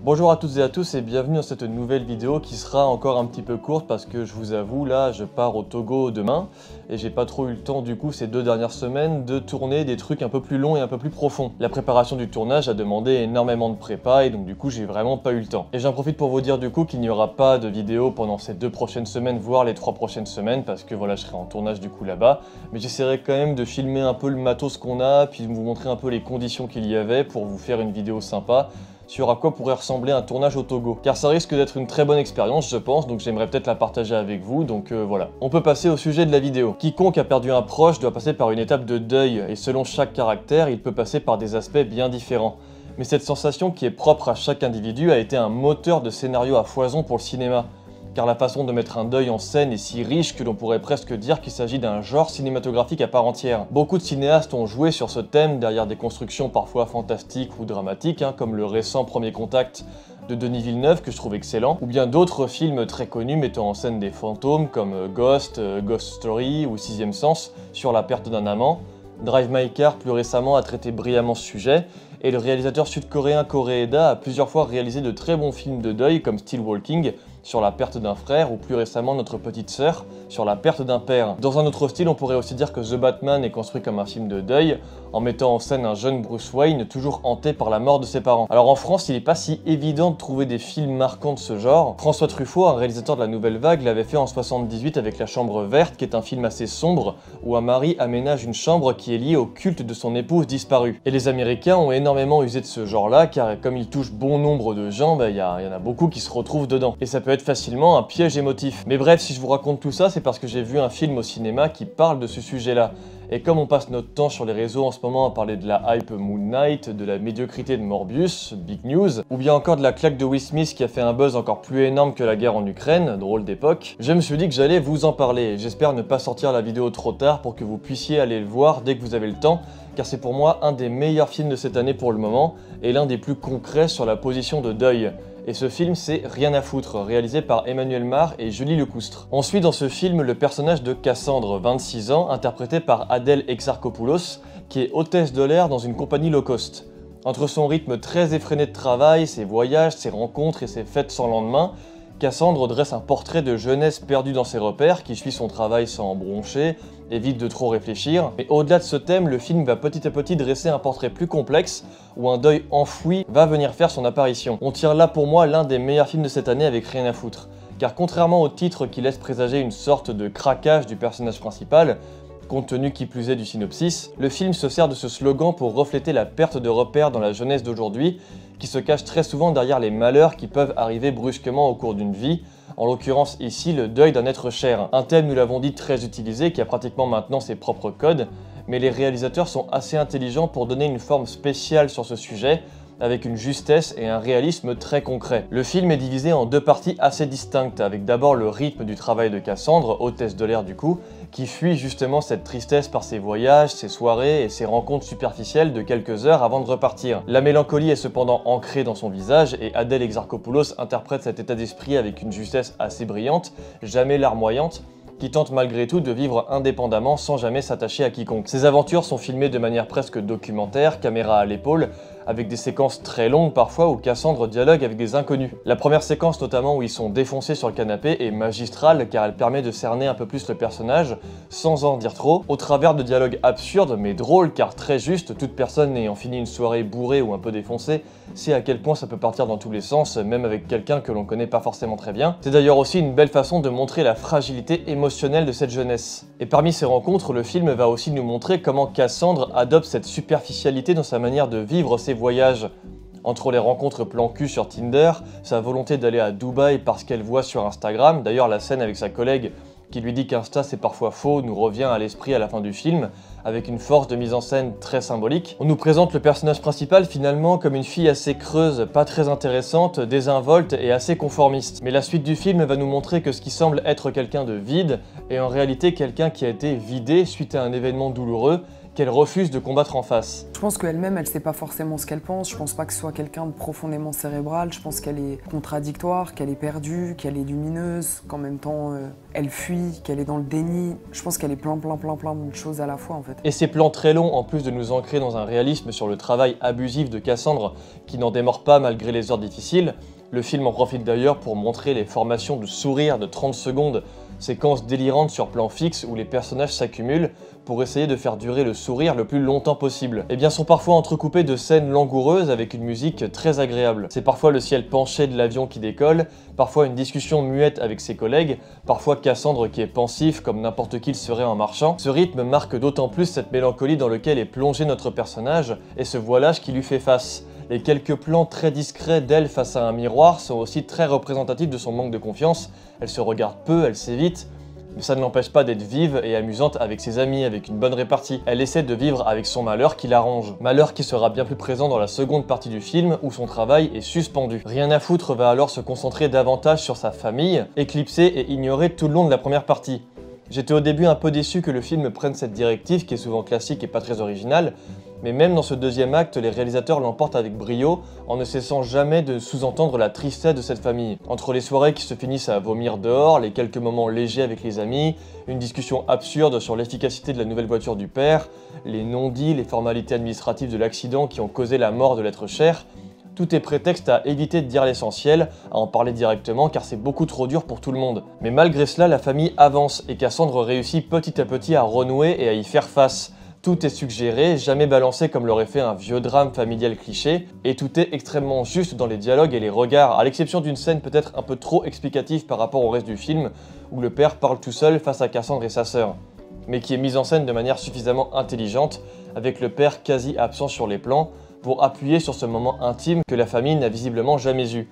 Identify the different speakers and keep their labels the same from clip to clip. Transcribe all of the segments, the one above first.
Speaker 1: Bonjour à toutes et à tous et bienvenue dans cette nouvelle vidéo qui sera encore un petit peu courte parce que je vous avoue là je pars au Togo demain et j'ai pas trop eu le temps du coup ces 2 dernières semaines de tourner des trucs un peu plus longs et un peu plus profonds. La préparation du tournage a demandé énormément de prépa et donc du coup j'ai vraiment pas eu le temps. Et j'en profite pour vous dire du coup qu'il n'y aura pas de vidéo pendant ces 2 prochaines semaines voire les 3 prochaines semaines parce que voilà je serai en tournage du coup là-bas. Mais j'essaierai quand même de filmer un peu le matos qu'on a puis de vous montrer un peu les conditions qu'il y avait pour vous faire une vidéo sympa sur à quoi pourrait ressembler un tournage au Togo. Car ça risque d'être une très bonne expérience je pense, donc j'aimerais peut-être la partager avec vous, donc voilà. On peut passer au sujet de la vidéo. Quiconque a perdu un proche doit passer par une étape de deuil, et selon chaque caractère, il peut passer par des aspects bien différents. Mais cette sensation qui est propre à chaque individu a été un moteur de scénario à foison pour le cinéma. Car la façon de mettre un deuil en scène est si riche que l'on pourrait presque dire qu'il s'agit d'un genre cinématographique à part entière. Beaucoup de cinéastes ont joué sur ce thème derrière des constructions parfois fantastiques ou dramatiques, comme le récent Premier Contact de Denis Villeneuve que je trouve excellent, ou bien d'autres films très connus mettant en scène des fantômes comme Ghost, Ghost Story ou Sixième Sens sur la perte d'un amant. Drive My Car plus récemment a traité brillamment ce sujet, et le réalisateur sud-coréen Koreeda a plusieurs fois réalisé de très bons films de deuil comme Still Walking sur la perte d'un frère ou plus récemment Notre Petite Sœur sur la perte d'un père. Dans un autre style, on pourrait aussi dire que The Batman est construit comme un film de deuil en mettant en scène un jeune Bruce Wayne toujours hanté par la mort de ses parents. Alors en France, il n'est pas si évident de trouver des films marquants de ce genre. François Truffaut, un réalisateur de la Nouvelle Vague, l'avait fait en 78 avec La Chambre Verte, qui est un film assez sombre où un mari aménage une chambre qui est liée au culte de son épouse disparue. Et les Américains ont énormément usé de ce genre-là, car comme il touche bon nombre de gens, il y en a beaucoup qui se retrouvent dedans. Et ça peut être facilement un piège émotif. Mais bref, si je vous raconte tout ça, c'est parce que j'ai vu un film au cinéma qui parle de ce sujet-là. Et comme on passe notre temps sur les réseaux en ce moment à parler de la hype Moon Knight, de la médiocrité de Morbius, Big News, ou bien encore de la claque de Will Smith qui a fait un buzz encore plus énorme que la guerre en Ukraine, drôle d'époque, je me suis dit que j'allais vous en parler. J'espère ne pas sortir la vidéo trop tard pour que vous puissiez aller le voir dès que vous avez le temps, car c'est pour moi un des meilleurs films de cette année pour le moment, et l'un des plus concrets sur la position de deuil. Et ce film, c'est Rien à foutre, réalisé par Emmanuel Mar et Julie Lecoustre. On suit dans ce film le personnage de Cassandre, 26 ans, interprété par Adèle Exarchopoulos, qui est hôtesse de l'air dans une compagnie low cost. Entre son rythme très effréné de travail, ses voyages, ses rencontres et ses fêtes sans lendemain, Cassandre dresse un portrait de jeunesse perdue dans ses repères, qui suit son travail sans broncher, évite de trop réfléchir. Mais au-delà de ce thème, le film va petit à petit dresser un portrait plus complexe, où un deuil enfoui va venir faire son apparition. On tire là pour moi l'un des meilleurs films de cette année avec Rien à foutre. Car contrairement au titre qui laisse présager une sorte de craquage du personnage principal, compte tenu qui plus est du synopsis, le film se sert de ce slogan pour refléter la perte de repères dans la jeunesse d'aujourd'hui, qui se cache très souvent derrière les malheurs qui peuvent arriver brusquement au cours d'une vie, en l'occurrence ici le deuil d'un être cher. Un thème, nous l'avons dit, très utilisé, qui a pratiquement maintenant ses propres codes, mais les réalisateurs sont assez intelligents pour donner une forme spéciale sur ce sujet, avec une justesse et un réalisme très concret. Le film est divisé en 2 parties assez distinctes, avec d'abord le rythme du travail de Cassandre, hôtesse de l'air du coup, qui fuit justement cette tristesse par ses voyages, ses soirées et ses rencontres superficielles de quelques heures avant de repartir. La mélancolie est cependant ancrée dans son visage et Adèle Exarchopoulos interprète cet état d'esprit avec une justesse assez brillante, jamais larmoyante, qui tente malgré tout de vivre indépendamment sans jamais s'attacher à quiconque. Ces aventures sont filmées de manière presque documentaire, caméra à l'épaule, avec des séquences très longues parfois où Cassandre dialogue avec des inconnus. La première séquence notamment où ils sont défoncés sur le canapé est magistrale car elle permet de cerner un peu plus le personnage, sans en dire trop, au travers de dialogues absurdes mais drôles car très justes, toute personne ayant fini une soirée bourrée ou un peu défoncée sait à quel point ça peut partir dans tous les sens, même avec quelqu'un que l'on connaît pas forcément très bien. C'est d'ailleurs aussi une belle façon de montrer la fragilité émotionnelle de cette jeunesse. Et parmi ces rencontres, le film va aussi nous montrer comment Cassandre adopte cette superficialité dans sa manière de vivre ses voyages. Entre les rencontres plan cul sur Tinder, sa volonté d'aller à Dubaï parce qu'elle voit sur Instagram, d'ailleurs la scène avec sa collègue qui lui dit qu'Insta c'est parfois faux nous revient à l'esprit à la fin du film, avec une force de mise en scène très symbolique. On nous présente le personnage principal finalement comme une fille assez creuse, pas très intéressante, désinvolte et assez conformiste. Mais la suite du film va nous montrer que ce qui semble être quelqu'un de vide est en réalité quelqu'un qui a été vidé suite à un événement douloureux, qu'elle refuse de combattre en face.
Speaker 2: Je pense qu'elle-même, elle sait pas forcément ce qu'elle pense. Je pense pas que ce soit quelqu'un de profondément cérébral. Je pense qu'elle est contradictoire, qu'elle est perdue, qu'elle est lumineuse, qu'en même temps, elle fuit, qu'elle est dans le déni. Je pense qu'elle est plein de choses à la fois, en fait.
Speaker 1: Et ces plans très longs, en plus de nous ancrer dans un réalisme sur le travail abusif de Cassandre, qui n'en démord pas malgré les heures difficiles, le film en profite d'ailleurs pour montrer les formations de sourire de 30 secondes, séquences délirantes sur plan fixe où les personnages s'accumulent pour essayer de faire durer le sourire le plus longtemps possible. Et bien sont parfois entrecoupés de scènes langoureuses avec une musique très agréable. C'est parfois le ciel penché de l'avion qui décolle, parfois une discussion muette avec ses collègues, parfois Cassandre qui est pensif comme n'importe qui le serait en marchant. Ce rythme marque d'autant plus cette mélancolie dans laquelle est plongé notre personnage et ce voilage qui lui fait face. Les quelques plans très discrets d'elle face à un miroir sont aussi très représentatifs de son manque de confiance. Elle se regarde peu, elle s'évite, mais ça ne l'empêche pas d'être vive et amusante avec ses amis, avec une bonne répartie. Elle essaie de vivre avec son malheur qui l'arrange. Malheur qui sera bien plus présent dans la seconde partie du film où son travail est suspendu. Rien à foutre va alors se concentrer davantage sur sa famille, éclipsée et ignorée tout le long de la première partie. J'étais au début un peu déçu que le film prenne cette directive qui est souvent classique et pas très originale, mais même dans ce deuxième acte, les réalisateurs l'emportent avec brio en ne cessant jamais de sous-entendre la tristesse de cette famille. Entre les soirées qui se finissent à vomir dehors, les quelques moments légers avec les amis, une discussion absurde sur l'efficacité de la nouvelle voiture du père, les non-dits, les formalités administratives de l'accident qui ont causé la mort de l'être cher, tout est prétexte à éviter de dire l'essentiel, à en parler directement car c'est beaucoup trop dur pour tout le monde. Mais malgré cela, la famille avance et Cassandre réussit petit à petit à renouer et à y faire face. Tout est suggéré, jamais balancé comme l'aurait fait un vieux drame familial cliché, et tout est extrêmement juste dans les dialogues et les regards, à l'exception d'une scène peut-être un peu trop explicative par rapport au reste du film, où le père parle tout seul face à Cassandre et sa sœur, mais qui est mise en scène de manière suffisamment intelligente, avec le père quasi absent sur les plans, pour appuyer sur ce moment intime que la famille n'a visiblement jamais eu.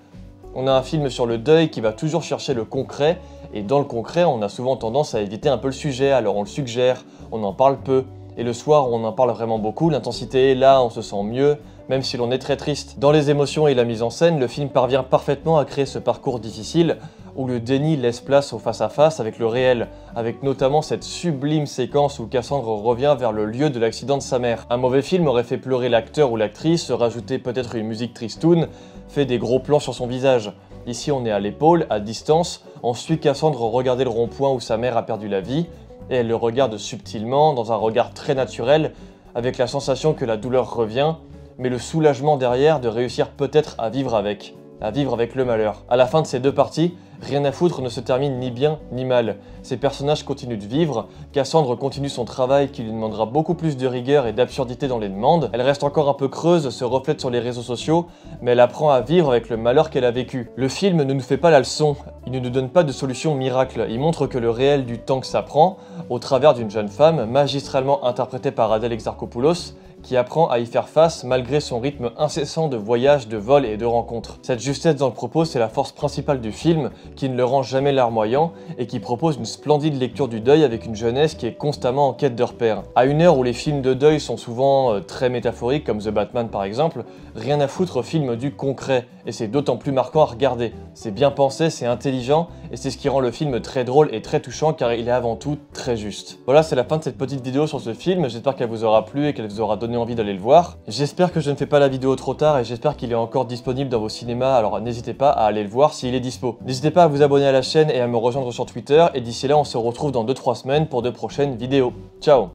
Speaker 1: On a un film sur le deuil qui va toujours chercher le concret, et dans le concret, on a souvent tendance à éviter un peu le sujet, alors on le suggère, on en parle peu. Et le soir où on en parle vraiment beaucoup, l'intensité est là, on se sent mieux, même si l'on est très triste. Dans les émotions et la mise en scène, le film parvient parfaitement à créer ce parcours difficile, où le déni laisse place au face-à-face avec le réel, avec notamment cette sublime séquence où Cassandre revient vers le lieu de l'accident de sa mère. Un mauvais film aurait fait pleurer l'acteur ou l'actrice, rajouter peut-être une musique tristoun, fait des gros plans sur son visage. Ici on est à l'épaule, à distance, on suit Cassandre regarder le rond-point où sa mère a perdu la vie, et elle le regarde subtilement, dans un regard très naturel, avec la sensation que la douleur revient, mais le soulagement derrière de réussir peut-être à vivre avec le malheur. À la fin de ces deux parties, Rien à foutre ne se termine ni bien ni mal. Ces personnages continuent de vivre, Cassandre continue son travail qui lui demandera beaucoup plus de rigueur et d'absurdité dans les demandes, elle reste encore un peu creuse, se reflète sur les réseaux sociaux, mais elle apprend à vivre avec le malheur qu'elle a vécu. Le film ne nous fait pas la leçon, il ne nous donne pas de solution miracle, il montre que le réel du temps que ça prend, au travers d'une jeune femme, magistralement interprétée par Adèle Exarchopoulos, qui apprend à y faire face malgré son rythme incessant de voyages, de vols et de rencontres. Cette justesse dans le propos, c'est la force principale du film, qui ne le rend jamais larmoyant et qui propose une splendide lecture du deuil avec une jeunesse qui est constamment en quête de repères. À une heure où les films de deuil sont souvent très métaphoriques, comme The Batman par exemple, Rien à foutre filme du concret, et c'est d'autant plus marquant à regarder. C'est bien pensé, c'est intelligent, et c'est ce qui rend le film très drôle et très touchant car il est avant tout très juste. Voilà, c'est la fin de cette petite vidéo sur ce film, j'espère qu'elle vous aura plu et qu'elle vous aura donné envie d'aller le voir. J'espère que je ne fais pas la vidéo trop tard et j'espère qu'il est encore disponible dans vos cinémas, alors n'hésitez pas à aller le voir s'il est dispo. N'hésitez pas à vous abonner à la chaîne et à me rejoindre sur Twitter, et d'ici là on se retrouve dans 2-3 semaines pour de prochaines vidéos. Ciao!